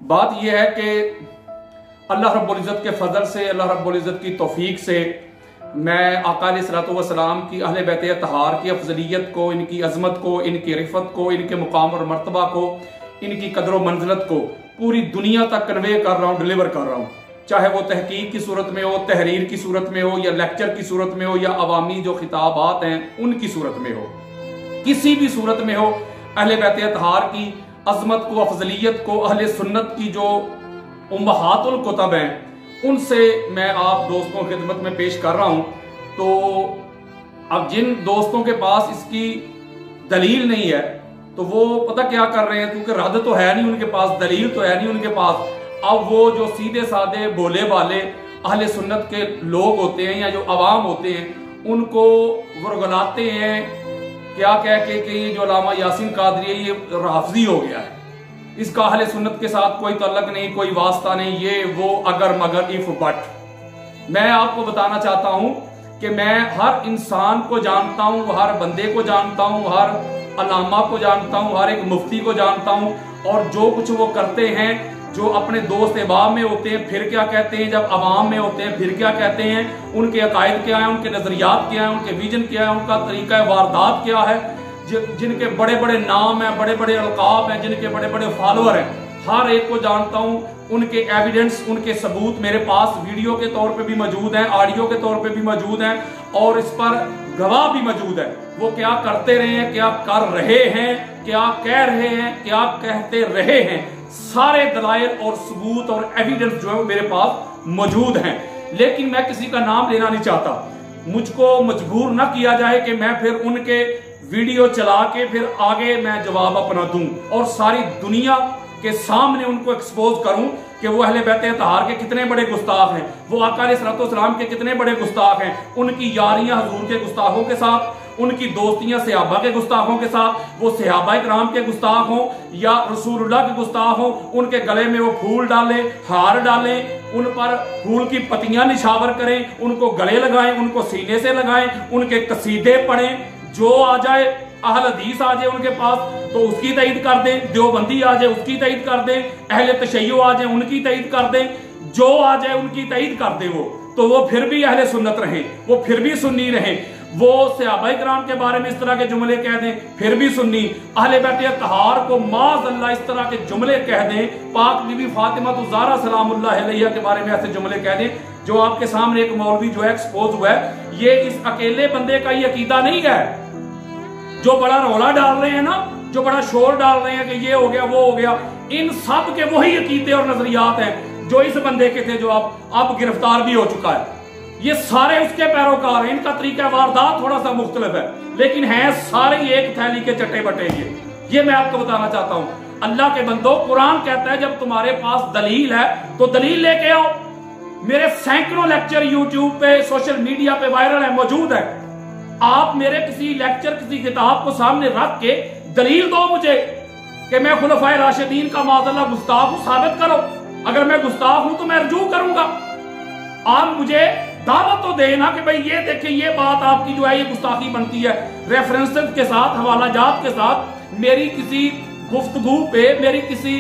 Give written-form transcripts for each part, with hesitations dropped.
बात यह है कि अल्लाह रब्बुल इज़्ज़त के फजल से, अल्लाह रब्बुल इज़्ज़त की तौफीक से मैं आका अलैहिस्सलातु वस्सलाम की अहले बैत अतहार की अफजलियत को, इनकी अजमत को, इनकी रिफत को, इनके मुकाम और मर्तबा को, इनकी कदर व मंजिलत को पूरी दुनिया तक कन्वे कर रहा हूँ, डिलीवर कर रहा हूँ। चाहे वो तहकीक की सूरत में हो, तहरीर की सूरत में हो, या लेक्चर की सूरत में हो, या अवामी जो खिताबात हैं उनकी सूरत में हो, किसी भी सूरत में हो, अहले बैत अतहार की अजमत को, अफजलियत को, अहले सुन्नत की जो उम्महातुल कुतब हैं उनसे मैं आप दोस्तों की खिदमत में पेश कर रहा हूं। तो अब जिन दोस्तों के पास इसकी दलील नहीं है तो वो पता क्या कर रहे हैं, क्योंकि रद तो है नहीं उनके पास, दलील तो है नहीं उनके पास। अब वो जो सीधे साधे भोले भाले अहले सुन्नत के लोग होते हैं या जो अवाम होते हैं उनको वरगलाते हैं क्या कह के कि ये जो अल्लामा यासीन कादरी है ये राफजी हो गया है, इसका अहले सुन्नत के साथ कोई तल्लक नहीं, कोई वास्ता नहीं, ये वो अगर मगर इफ बट। मैं आपको बताना चाहता हूं कि मैं हर इंसान को जानता हूं, हर बंदे को जानता हूं, हर अल्लामा को जानता हूं, हर एक मुफ्ती को जानता हूं, और जो कुछ वो करते हैं, जो अपने दोस्त अहबाब में होते हैं फिर क्या कहते हैं, जब अवाम में होते हैं फिर क्या कहते हैं, उनके अकायद क्या है, उनके नजरियात क्या है, उनके विजन क्या है, उनका तरीका वारदात क्या है, जिनके बड़े बड़े नाम हैं, बड़े बड़े अलकाब हैं, जिनके बड़े बड़े फॉलोअर हैं, हर एक को जानता हूं। उनके एविडेंस, उनके सबूत मेरे पास वीडियो के तौर पे भी मौजूद हैं, ऑडियो के तौर पे भी मौजूद हैं, और इस पर गवाह भी मौजूद है। वो क्या करते रहे हैं, क्या कर रहे हैं, क्या कह रहे हैं, क्या कहते रहे हैं, सारे दलाइल और सबूत और एविडेंस जो है मेरे पास मौजूद हैं। लेकिन मैं किसी का नाम लेना नहीं चाहता, मुझको मजबूर ना किया जाए कि मैं फिर उनके वीडियो चला के फिर आगे मैं जवाब अपना दूं और सारी दुनिया के सामने उनको एक्सपोज करूं कि वो अहले बैत अतहार के कितने बड़े गुस्ताख हैं, वो आका अलैहिस्सलाम के कितने बड़े गुस्ताख हैं, उनकी यारियां हुजूर के गुस्ताखों के साथ, उनकी दोस्तियां सहाबा के गुस्ताखों के साथ, वो सहाबा इकराम के गुस्ताख हों या रसूलुल्लाह के गुस्ताख हों, उनके गले में वो फूल डालें, हार डालें, उन पर फूल की पत्तियां निछावर करें, उनको गले लगाएं, उनको सीने से लगाएं, उनके कसीदे पढ़ें, जो आ जाए अहल हदीस आ जाए उनके पास तो उसकी तईद कर दें, देवबंदी आ जाए उसकी तईद कर दें, अहले तशय्यो आ जाए उनकी तईद कर दें, जो आ जाए उनकी तईद कर दें, वो फिर भी अहले सुन्नत रहे, वो फिर भी सुन्नी रहे। वो सहाबा इकराम के बारे में इस तरह के जुमले कह दें फिर भी सुन्नी, अहले बैत अतहार को माज़अल्लाह इस तरह के जुमले कह दें, पाक बीबी फातिमा ज़हरा सलामुल्लाह अलैहा के बारे में ऐसे जुमले कह दें, जो आपके सामने एक मौलवी जो है एक्सपोज हुआ है। ये इस अकेले बंदे का ये अकीदा नहीं है, जो बड़ा रौला डाल रहे हैं ना, जो बड़ा शोर डाल रहे हैं कि ये हो गया वो हो गया, इन सब के वही अकीदे और नजरियात हैं जो इस बंदे के थे, जो अब गिरफ्तार भी हो चुका है। ये सारे उसके पैरोकार हैं, इनका तरीका वारदात थोड़ा सा मुख्तलिफ है, लेकिन हैं सारे एक थैली के चट्टे बटे। ये मैं आपको बताना चाहता हूं। अल्लाह के बंदो, कुरान कहता है जब तुम्हारे पास दलील है तो दलील लेके आओ। मेरे सैकड़ों लेक्चर यूट्यूब पे, सोशल मीडिया पे वायरल है, मौजूद है। आप मेरे किसी लेक्चर, किसी किताब को सामने रख के दलील दो मुझे कि मैं खुलफाए राशिदीन का माज़अल्लाह गुस्ताख हूं, साबित करो। अगर मैं गुस्ताख हूं तो मैं रजू करूंगा। आप मुझे दावत तो देना कि भाई ये देखें, ये बात आपकी जो है ये गुस्ताखी बनती है, रेफरेंसेस के साथ, हवाला जात के साथ, मेरी किसी गुफ्तगू पे, मेरी किसी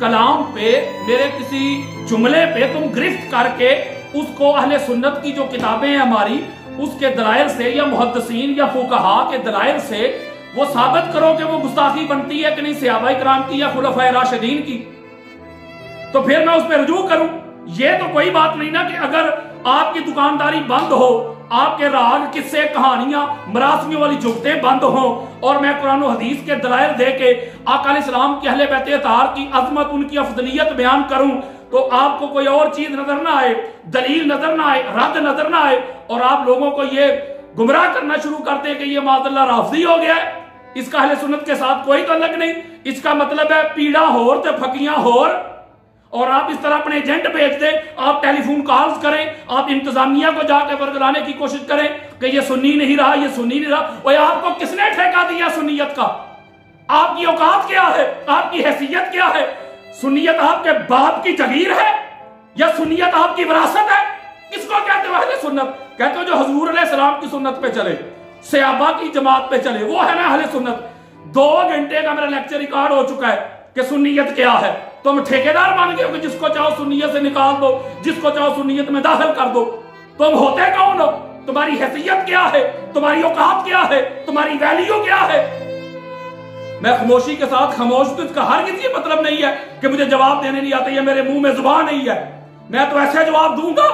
कलाम पे, मेरे किसी जुमले पे तुम गिरफ्त करके उसको अहले सुन्नत की जो किताबें हैं हमारी, उसके दलाइल से या मुहद्दिसीन या फुकहा के दलाइल से वो साबित करो कि वो गुस्ताखी बनती है कि नहीं सहाबा इकराम की या खुलफाए राशिदीन की, तो फिर मैं उस पर रुजू करूं। ये तो कोई बात नहीं ना कि अगर आपकी दुकानदारी बंद हो, आपके राग, किस्से, कहानियां, मरासमियों वाली जुगतें बंद हो, और मैं कुरान और हदीस के दलाइल दे के आका अलैहिस्सलाम की अहले बैत अतहार की अजमत, उनकी अफजलियत बयान करूं, तो आपको कोई और चीज नजर ना आए, दलील नजर ना आए, रद्द नजर ना आए, और आप लोगों को ये गुमराह करना शुरू करते हैं कि ये माज़अल्लाह राफ़ज़ी हो गया है, इसका अहले सुन्नत के साथ कोई ताल्लुक नहीं, इसका मतलब है पीड़ा होर ते फकियां होर। और आप इस तरह अपने एजेंट भेज दें, आप टेलीफोन कॉल्स करें, आप इंतजामिया को जाकर वर्गलाने की कोशिश करें कि ये सुन्नी नहीं रहा, ये सुन्नी नहीं रहा। और आपको किसने ठेका दिया सुन्नियत का? आपकी औकात क्या है, आपकी हैसियत क्या है? सुन्नियत आपके बाप की जगीर है या सुन्नियत आपकी विरासत है? किसको कहते हो अहले सुन्नत? कहते हो जो हुजूर अलैहिस्सलाम की सुन्नत पे चले, सहाबा की जमात पे चले, वो है ना अहले सुन्नत। 2 घंटे का मेरा लेक्चर रिकॉर्ड हो चुका है कि सुन्नियत क्या है। तुम ठेकेदार बन गए हो कि जिसको चाहो सुन्नियत से निकाल दो, जिसको चाहो सुन्नियत में दाखिल कर दो। तुम होते कौन हो? तुम्हारी हैसियत क्या है? तुम्हारी औकात क्या है? तुम्हारी वैल्यू क्या है? मैं खामोशी के साथ खामोश, तो इसका हर किसी मतलब नहीं है कि मुझे जवाब देने नहीं आते या मेरे मुंह में जुबान नहीं है। मैं तो ऐसे जवाब दूंगा,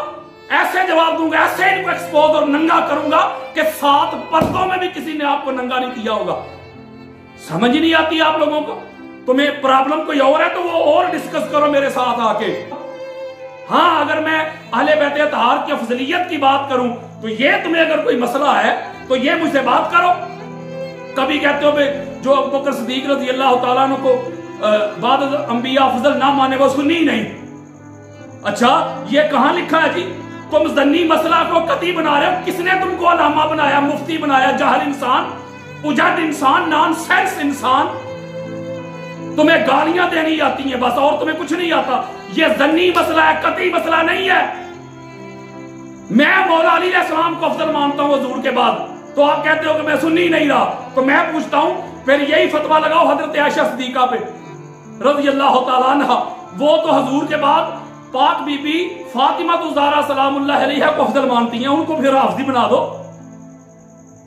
ऐसे जवाब दूंगा, ऐसे इनको एक्सपोज और नंगा करूंगा कि 7 पर्दों में भी किसी ने आपको नंगा नहीं किया होगा। समझ ही नहीं आती आप लोगों को। तुम्हें प्रॉब्लम कोई और है तो वो और डिस्कस करो मेरे साथ आके। हाँ, अगर मैं अहले बैत अतहार की अफजलियत की बात करूं तो ये तुम्हें अगर कोई मसला है तो ये मुझसे बात करो। कभी कहते हो जो अबू बकर सिद्दीक रज़ी अल्लाह तआला अन्हु को बाद अंबिया अफजल ना माने वो सुन्नी नहीं। अच्छा, ये कहां लिखा है जी? तुम जन्नी मसला को कती बना रहे हो। किसने तुमको अलामा बनाया, मुफ्ती बनाया? जाहिल इंसान, उजड़ इंसान, नॉन सेंस इंसान। तुम्हें गालियां देनी आती हैं बस, और तुम्हें कुछ नहीं आता। ये जन्नी मसला है, कती मसला नहीं है। मैं मौला अली अलैहिस्सलाम को अफजल मानता हूं हुजूर के बाद, तो आप कहते हो कि मैं सुन्नी नहीं रहा। तो मैं पूछता हूं, फिर यही फतवा लगाओ हजरत आयशा सिद्दीका पे रज़ी अल्लाह तआला अन्हा। वो तो हुजूर के बाद पाक बीबी फातिमा ज़हरा सलामुल्लाह अलैहा को अफजल मानती हैं, उनको फिर राफ़िदी बना दो।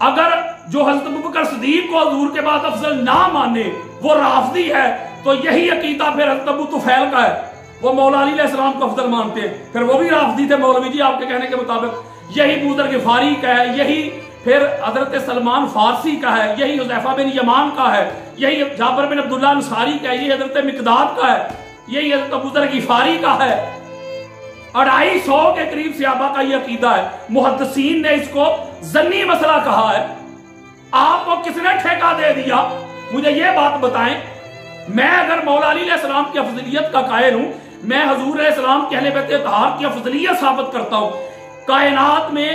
अगर जो हजरत अबू बकर सिद्दीक को हुजूर के बाद अफजल ना माने वो राफ़िदी है, तो यही अकीदा फिर हजरत अबू तुफैल का है। वो मौला अली अलैहिस्सलाम को अफजल मानते हैं, फिर वो भी राफ़िदी थे मौलवी जी आपके कहने के मुताबिक। यही बूदर गिफारी का है, यही फिर हजरत सलमान फारसी का है, यही हुज़ैफा बिन यमान का है, यही जाबर बिन अब्दुल्ला अंसारी का है, यही हजरत मिकदाद का है, यही हजरत अबू ज़र गिफारी का है। 250 के करीब सहाबा का ये अकीदा है। मुहद्दिसीन ने इसको जन्नी मसला कहा है। आपको किसने ठेका दे दिया? मुझे ये बात बताएं। मैं अगर मौला अली अलैहिस्सलाम की अफजलियत का कायल हूं, मैं हुजूर अलैहिस्सलाम के अहले बैत अतहार की अफजलियत साबित करता हूं। कायनात में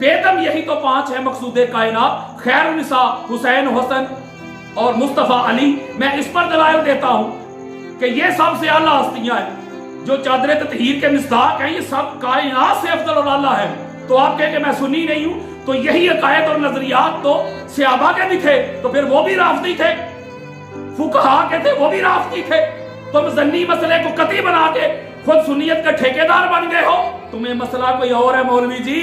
बेदम यही तो 5 है मकसूदे कायनात, खैरुन्निसा, हुसैन, हसन और मुस्तफा अली। मैं इस पर दलाइल देता हूं कि ये सबसे आला हस्तियां हैं, जो चादर ततहीर के मिस्दाक हैं, ये सब कायनात से अफजल और आला है। तो आप कहें कि मैं सुन्नी नहीं हूं, तो यही अकायद और नजरियात तो सहाबा के भी थे, तो फिर वो भी राफ़िदी थे। फुकहा के थे, वो भी राफ़िदी थे। तुम जन्नी मसले को कती बना के खुद सुन्नियत का ठेकेदार बन गए हो। तुम्हें मसला कोई और है मौलवी जी।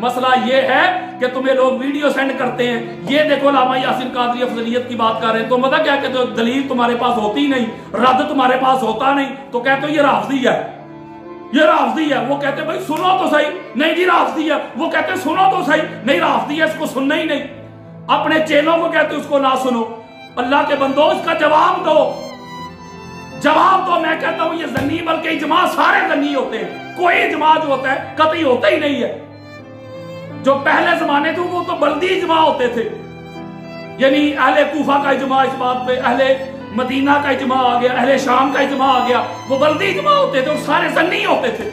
मसला ये है कि तुम्हें लोग वीडियो सेंड करते हैं, ये देखो अल्लामा यासीन कादरी अफजलियत की बात कर रहे हैं, तो पता क्या कहते हो? दलील तुम्हारे पास होती नहीं, रद्द तुम्हारे पास होता नहीं, तो कहते हो ये राफ़िदी है, ये राफ़िदी है। वो कहते भाई सुनो तो सही, नहीं जी राफ़िदी है। वो कहते सुनो तो सही, नहीं राफ़िदी है, इसको सुनना ही नहीं। अपने चेलों को कहते उसको ना सुनो। अल्लाह के बंदो, इसका जवाब दो, जवाब दो। मैं कहता हूं ये जन्नी, बल्कि इजमा सारे जन्नी होते हैं। कोई इजमा जो होता है कतई होता ही नहीं है। जो पहले जमाने थे वो तो बल्दी इजमा होते थे, यानी अहले कूफा का इजमा इस बात पे, अहले मदीना का इजमा आ गया, अहले शाम का इजमा आ गया, वो बल्दी इजमा होते थे और सारे जन्नी होते थे।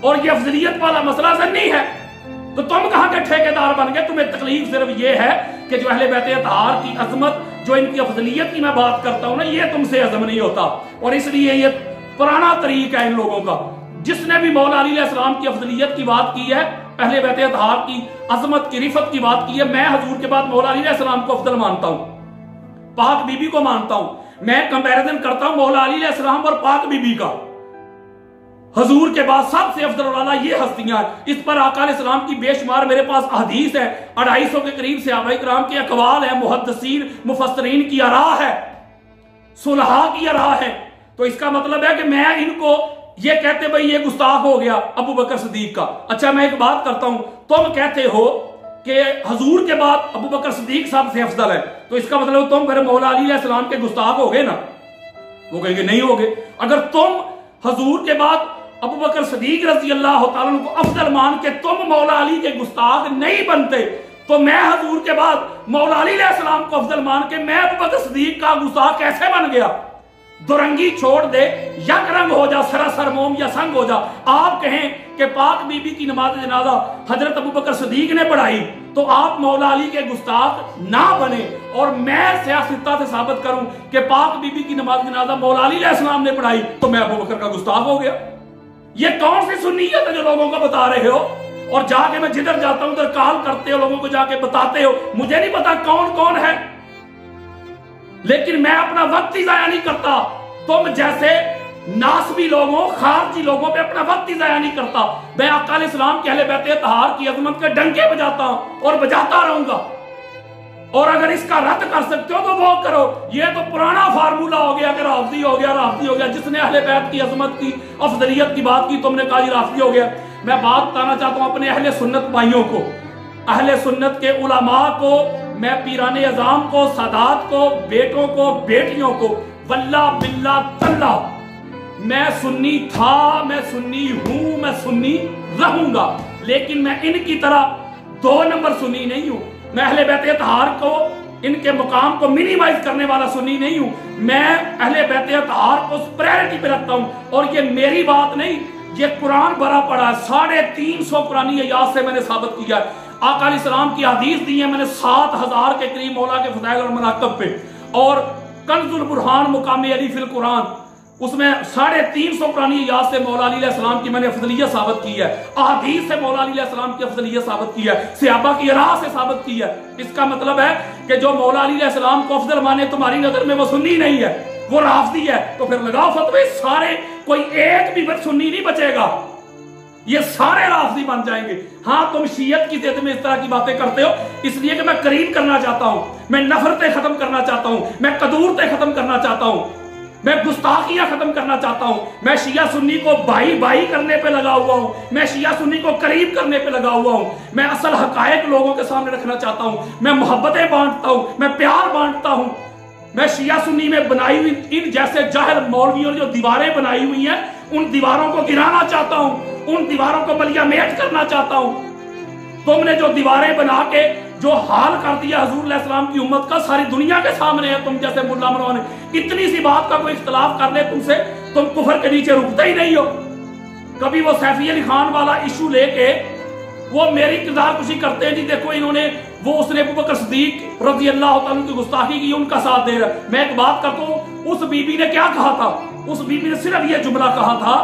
और ये अफजलियत वाला मसला जन्नी है। तो तुम कहां के ठेकेदार बन गए? तुम्हें तकलीफ सिर्फ ये है कि जो अहले बैत अतहार की अजमत, जो इनकी अफजलियत की मैं बात करता हूं ना, ये तुमसे हजम नहीं होता। और इसलिए ये पुराना तरीका है इन लोगों का। जिसने भी मौला अली अलैहिस्सलाम की अफजलियत की बात की है, अहले बैत अतहार की अजमत की रिफत की बात की है, मैं हुजूर के बाद मौला अली अलैहिस्सलाम को अफजल मानता हूं, पाक बीबी को मानता हूं। मैं कंपैरिजन करता हूं मौला अली अलैहिस्सलाम और पाक बीबी का। हुजूर के बाद सबसे अफजल वाला ये हस्तियां, इस पर आका अलैहिस्सलाम की बेशुमार मेरे पास हदीस है। 250 के करीब सहाबाए किराम के अकवाल है, मुहद्दिसीन मुफस्सरीन की आरा है, सुलहा की आरा है। तो इसका मतलब है कि मैं इनको ये कहते भाई ये गुस्ताख हो गया अबू बकर सिद्दीक का। अच्छा, मैं एक बात करता हूं, तुम कहते हो कि हुजूर के बाद अबू बकर सिद्दीक सबसे अफजल है, तो इसका मतलब तुम फिर मौला अली अलैहिस्सलाम के गुस्ताख हो गए ना? वो कहेंगे नहीं हो गए। अगर तुम हुजूर के बाद अबू बकर सिद्दीक रज़ी अल्लाह तआला अन्हु को अफजल मान के तुम मौला अली के गुस्ताख नहीं बनते, तो मैं हुजूर के बाद मौला अली अलैहिस्सलाम को अफजल मान के मैं अबू बकर सिद्दीक का गुस्ताख कैसे बन गया? दुरंगी छोड़ दे, यक रंग हो जा, सरासर मोम या संग हो जा। आप कहें कि पाक बीबी की नमाज जनाजा हजरत अबू बकर सिद्दीक ने पढ़ाई, तो आप मौला अली के गुस्ताख ना बने, और मैं सियासता से साबित करूं कि पाक बीबी की नमाज जनाजा मौला अली अलैहिस्सलाम ने पढ़ाई, तो मैं अबू बकर का गुस्ताख हो गया। ये कौन सी सुन्नियत है जो लोगों को बता रहे हो? और जाके मैं जिधर जाता हूं उधर कॉल करते हो, लोगों को जाके बताते हो। मुझे नहीं पता कौन कौन है, लेकिन मैं अपना वक्त ही जाया नहीं करता। तुम जैसे नासबी लोगों, खारजी लोगों पे अपना वक्त ही जाया नहीं करता। मैं आका अलैहिस्सलाम के अहले बैत तहार की अजमत के डंके बजाता हूं और बजाता रहूंगा। और अगर इसका रद्द कर सकते हो तो वो करो। ये तो पुराना फार्मूला हो गया कि राफजी हो गया, राफजी हो गया। जिसने अहले बैत की अजमत की, अफजलियत की बात की, तुमने कहा राफजी हो गया। मैं बात बताना चाहता हूं अपने अहले सुन्नत भाइयों को, अहले सुन्नत के उलमा को, मैं पीराने अज़ाम को, सादात को, बेटों को, बेटियों को, वल्ला बिल्ला तल्ला, मैं सुन्नी था, मैं सुन्नी हूं, मैं सुन्नी रहूंगा। लेकिन मैं इनकी तरह 2 नंबर सुन्नी नहीं हूं। मैं अहले बैत तहार को, इनके मुकाम को मिनिमाइज करने वाला सुन्नी नहीं हूं। मैं अहले बैत तहार को प्रायोरिटी पे रखता हूं। और ये मेरी बात नहीं, ये कुरान भरा पड़ा है। 350 कुरानी आयात से मैंने साबित किया है। आका अलैहिस्सलाम की हदीस दी है मैंने 7000 के करीब मौला के फज़ाइल और मनाक़िब पे। और कंज़ुल बुरहान मुकाम अली फिल कुरान, उसमें 350 कुरानी आयात से मौला अली अलैहिस्सलाम की मैंने अफजलियत साबित की है। अहदीस से मौला अली अलैहिस्सलाम की अफजलियत साबित की है, सहाबा की राह से साबित की है। इसका मतलब है कि जो मौला अली अलैहिस्सलाम को अफजल माने तुम्हारी नजर में वो सुन्नी नहीं है, वो राफदी है। तो फिर लगाओ फतवे सारे, कोई एक भी फिर सुन्नी नहीं बचेगा, ये सारे राफदी बन जाएंगे। हाँ, तुम शियत की जिद में इस तरह की बातें करते हो इसलिए कि मैं करीब करना चाहता हूं, मैं नफरतें खत्म करना चाहता हूं, मैं कदूरतें खत्म करना चाहता हूं, मैं गुस्ताखियां खत्म करना चाहता हूं। मैं शिया सुन्नी को भाई भाई करने पे लगा हुआ हूं, मैं शिया सुन्नी को करीब करने पे लगा हुआ हूं। मैं असल हकायक लोगों के सामने रखना चाहता हूं, मैं मोहब्बतें बांटता हूं, मैं प्यार बांटता हूं। मैं शिया सुन्नी में बनाई हुई इन जैसे जाहिल मौलवियों ने जो दीवारें बनाई हुई हैं, उन दीवारों को गिराना चाहता हूं, उन दीवारों को बलिया मेट करना चाहता हूं। तुमने जो दीवारें बना के जो हाल कर दिया हुजूर अलैहिस्सलाम की उम्मत का, सारी दुनिया के सामने है। तुम जैसे मुल्ला मरवाने इतनी सी बात का कोई इख्तिलाफ कर ले तुमसे, तुम कुफर के नीचे रुकते ही नहीं हो। कभी वो सैफी अली खान वाला इशू लेके वो मेरी किरदार कुशी करते हैं जी, देखो इन्होंने वो उसने अबू बकर सिद्दीक रज़ी अल्लाह तआला की गुस्ताखी की, उनका साथ दे रहा है। मैं एक बात करता हूं, उस बीबी ने क्या कहा था? उस बीबी ने सिर्फ ये जुमला कहा था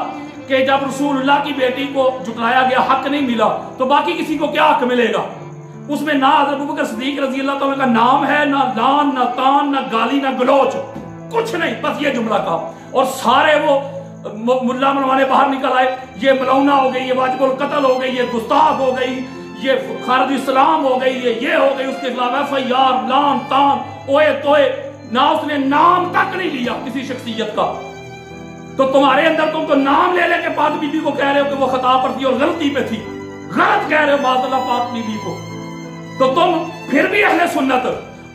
कि जब रसूलुल्लाह की बेटी को जुटाया गया, हक नहीं मिला, तो बाकी किसी को क्या हक मिलेगा? उसमें ना हज़रत अबू बकर सिद्दीक रज़ी अल्लाह तआला का नाम है, ना लान, ना तान, ना गाली, ना गलोच, कुछ नहीं, बस ये जुमला कहा। और सारे वो मुल्ला मनवाने बाहर निकल आए, ये मलौना हो गई, ये वाजिबुल कत्ल हो गई, ये गुस्ताख हो गई, ये खारिज इस्लाम हो गई, ये हो गई, उसके खिलाफ एफआईआर, लान तान, ओए तोए, ना उसने नाम तक नहीं लिया किसी शख्सियत का। तो तुम्हारे अंदर तुम तो नाम ले लेके पाक बीबी को कह रहे हो कि वो खता पर थी और गलती पे थी, गलत कह रहे हो माज़अल्लाह पाक बीबी को। तो तुम फिर भी अहले सुन्नत,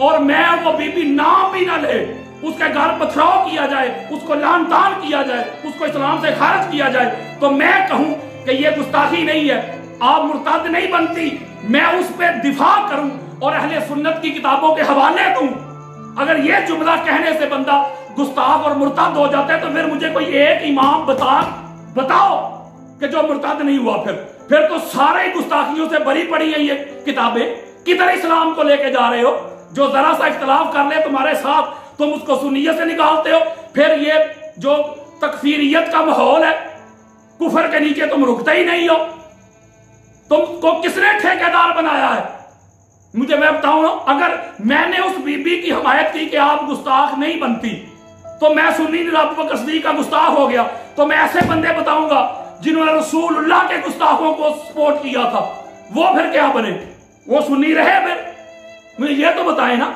और मैं वो बीबी नाम भी ना ले, उसके घर पथराव किया जाए, उसको लान तान किया जाए, उसको इस्लाम से खारिज किया जाए, तो मैं कहूं कि ये गुस्ताखी नहीं है, आप मुर्तद नहीं बनती, मैं उस पर दिफा करूं और अहले सुन्नत की किताबों के हवाले दूं। अगर ये जुमला कहने से बंदा गुस्ताख और मुर्तद हो जाता है, तो फिर मुझे कोई एक इमाम बताओ कि जो मुर्तद नहीं हुआ। फिर तो सारे गुस्ताखियों से भरी पड़ी है ये किताबें। किधर इस्लाम को लेके जा रहे हो? जो जरा सा इख्तिलाफ कर ले तुम्हारे साथ, तुम उसको सुन्नियत से निकालते हो। फिर ये जो तकफीरियत का माहौल है, कुफर के नीचे तुम रुकते ही नहीं हो। तुमको किसने ठेकेदार बनाया है? मुझे मैं बताऊं ना, अगर मैंने उस बीबी की हमायत की कि आप गुस्ताख नहीं बनती, तो मैं सुन्नी अबू बकर सिद्दीक का गुस्ताख हो गया। तो मैं ऐसे बंदे बताऊंगा जिन्होंने रसूलुल्लाह के गुस्ताखों को सपोर्ट किया था, वो फिर क्या बने? वो सुन्नी रहे? फिर मुझे ये तो बताए ना,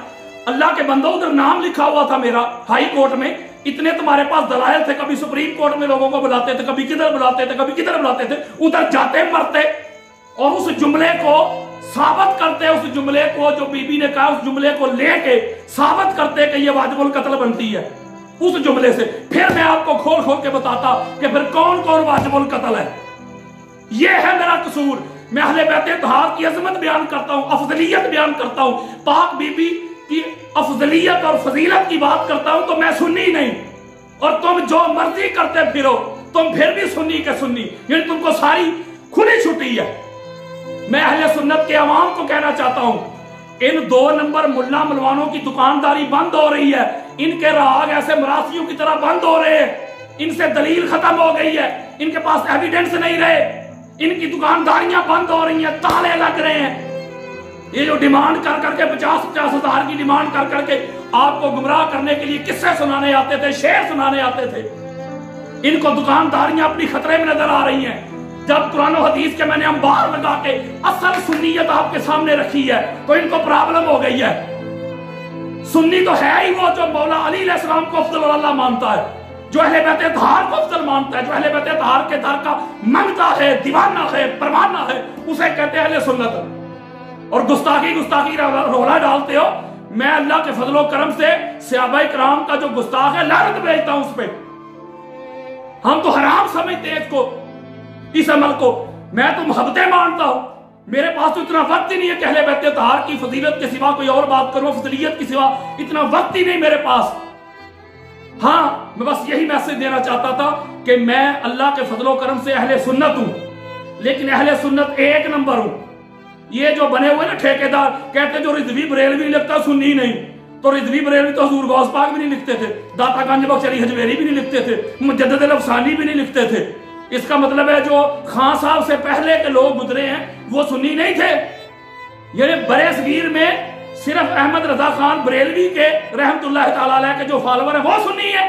अल्लाह के बंदो, उधर नाम लिखा हुआ था मेरा हाई कोर्ट में, इतने तुम्हारे पास दलाइल थे, कभी सुप्रीम कोर्ट में लोगों को बुलाते थे, कभी किधर बुलाते थे, कभी किधर बुलाते थे, उधर जाते मरते और उस जुमले को साबित करते, उस जुमले को जो बीबी ने कहा, उस जुमले को लेके साबित करते कि ये वाजिबुल कत्ल बनती है उस जुमले से। फिर मैं आपको खोल खोल के बताता कि फिर कौन कौन वाजिबुल कत्ल है। ये है मेरा कसूर। मैं अहले बैत तहार की अजमत बयान करता हूं, अफजलियत बयान करता हूं, पाक बीबी की अफजलियत और फजीलत की बात करता हूं, तो मैं सुन्नी नहीं। और तुम जो मर्जी करते फिरो, तुम फिर भी सुन्नी के सुन्नी, यानी तुमको सारी खुली छुट्टी है। मैं अहले सुन्नत के अवाम को कहना चाहता हूं, इन 2 नंबर मुल्ला मुलवानों की दुकानदारी बंद हो रही है, इनके राग ऐसे मरासियों की तरह बंद हो रहे हैं, इनसे दलील खत्म हो गई है, इनके पास एविडेंस नहीं रहे, इनकी दुकानदारियां बंद हो रही हैं, ताले लग रहे हैं। ये जो डिमांड कर करके 50-50 हजार की डिमांड कर करके आपको गुमराह करने के लिए किस्से सुनाने आते थे, शेर सुनाने आते थे, इनको दुकानदारियां अपनी खतरे में नजर आ रही हैं। जब कुरान और हदीस के मैंने अंबार लगा के असल सुन्नियत आपके सामने रखी है तो इनको प्रॉब्लम हो गई है। सुन्नी तो है ही वो जो मौला अली अलैहिस्सलाम को अफजल अल्लाह मानता है, जो अहले बैत तहार को अफजल मानता है, जो अहले बैत तहार के दर का मंगता है, दीवाना है, परवाना है, उसे कहते हैं अहले सुन्नत। और गुस्ताखी रोला डालते हो। मैं अल्लाह के फजलो करम से सहाबाए किराम का जो गुस्ताख है लानत भेजता हूं उस पे। हम तो हराम समझते हैं इसको, इस अमल को। मैं तो मोहब्बतें मानता हूं। मेरे पास तो इतना वक्त ही नहीं है कि अहले बैत तहार की फजीलत के सिवा कोई और बात करूं, फजीलियत के सिवा इतना वक्त ही नहीं मेरे पास। हाँ, मैं बस यही मैसेज देना चाहता था कि मैं अल्लाह के फजलो करम से अहले सुन्नत हूं, लेकिन अहले सुन्नत एक नंबर हूं। ये जो बने हुए ना ठेकेदार, कहते जो रिजवी बरेलवी लिखता सुन्नी नहीं, तो रिजवी बरेलवी तो हुजूर गौस पाक भी नहीं लिखते थे, दाता गंज बख्श अली हजवेरी भी नहीं लिखते थे, मुजद्दिद अल-अफसानी भी नहीं लिखते थे। इसका मतलब है जो खान साहब से पहले के लोग गुजरे हैं वो सुन्नी नहीं थे। ये बड़े सगीर में सिर्फ अहमद रजा खान बरेलवी के रहमतुल्लाह तआला अलैह के जो फॉलोवर है वो सुन्नी है।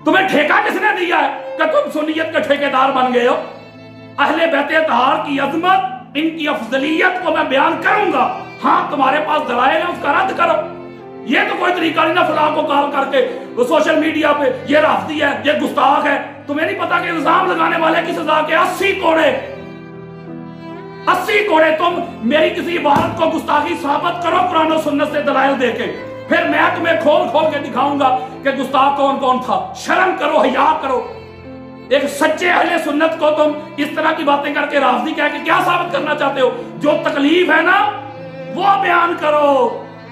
तुम्हें ठेका किसने दिया है कि तुम सुन्नियत के ठेकेदार बन गए हो? अहले बैत तहार की अजमत, इनकी अफजलियत को मैं बयान करूंगा। हाँ, तुम्हारे पास दलाइल है, उसका रद्द करो। ये तो कोई तरीका नहीं ना फलां को कॉल करके वो सोशल मीडिया पे ये राफ्ती है, ये गुस्ताख है। तुम्हें नहीं पता कि इल्जाम लगाने वाले की सजा के 80 कोड़े 80 कोड़े। तुम मेरी किसी इबारत को गुस्ताखी साबित करो कुरान और सुन्नत से दलाइल देके, फिर मैं तुम्हें खोल खोल के दिखाऊंगा कि गुस्ताख कौन कौन था। शर्म करो, हया करो। एक सच्चे अहले सुन्नत को तुम इस तरह की बातें करके राफ्ती कह के क्या साबित करना चाहते हो? जो तकलीफ है ना वो बयान करो।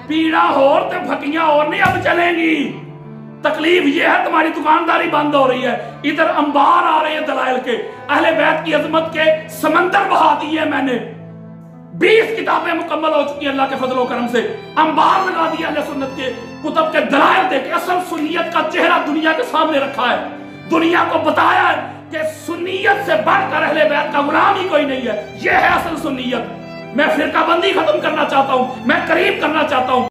पीड़ा और तो फकियां और नहीं अब चलेंगी। तकलीफ ये है तुम्हारी दुकानदारी बंद हो रही है, इधर अंबार आ रहे हैं दलाइल के। अहले बैत की अजमत के समंदर बहा दिए मैंने। 20 किताबें मुकम्मल हो चुकी है अल्लाह के फजलो करम से। अंबार लगा दिया अहले सुन्नत के कुतब के दलाइल देके। असल सुन्नियत का चेहरा दुनिया के सामने रखा है, दुनिया को बताया है कि सुन्नियत से बढ़कर अहले बैत का गुलाम ही कोई नहीं है। यह है असल सुन्नियत। मैं फिरकाबंदी खत्म करना चाहता हूं, मैं करीब करना चाहता हूं।